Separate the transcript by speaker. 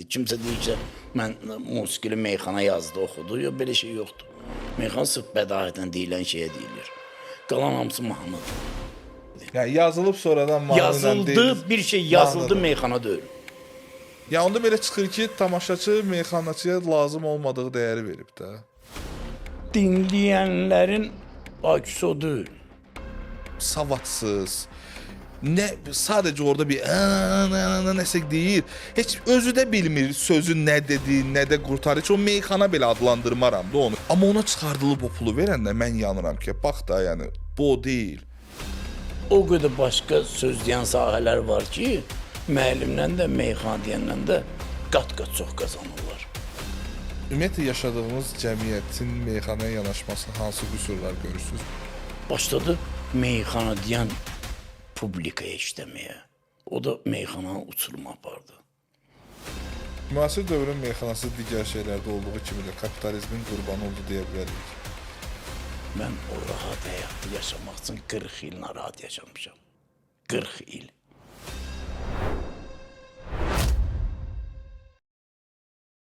Speaker 1: Kimsə deyir ki, mən musiqili meyxana yazdı, oxudu. Yox, belə şey yoxdur. Meyxana sırf bədahətən deyilən şeyə deyilir. Qalan hamısı mahnıdır.
Speaker 2: Yəni yazılıb sonradan mahnı
Speaker 1: Yazıldı, bir şey yazıldı, meyxana deyil.
Speaker 2: Ya onda belə çıxır ki, tamaşaçı meyxanaçıya lazım olmadığı dəyəri verib də.
Speaker 1: Dinləyənlərin aküsü o deyil.
Speaker 2: Savadsız. Nə sadəcə orada bir nəsə deyir. Heç özü də bilmir sözü nə dedi, nə də qurtarır. Heç o meyxana belə adlandırmaram da onu. Amma ona çıxardılıb o pulu verəndə mən yanıram ki, bax da, yəni bu o deyil.
Speaker 1: O qədər başqa söz deyən sahələr var ki, müəllimdən də, meyxana deyəndən də qat-qat çox qazanırlar.
Speaker 2: Ümumiyyətlə yaşadığımız cəmiyyətin meyxanaya yanaşmasında hansı qüsurlar görürsünüz?
Speaker 1: Başladı meyxana deyən publikaya işləməyə. O da meyxananın uçuruma apardı.
Speaker 2: Müasir dövrün meyxanası digər şeylərdə olduğu kimi də kapitalizmin qurbanı oldu deyə bilərik.
Speaker 1: Mən o rahat həyatı yaşamaq üçün 40 il narahat yaşamışam. 40 il.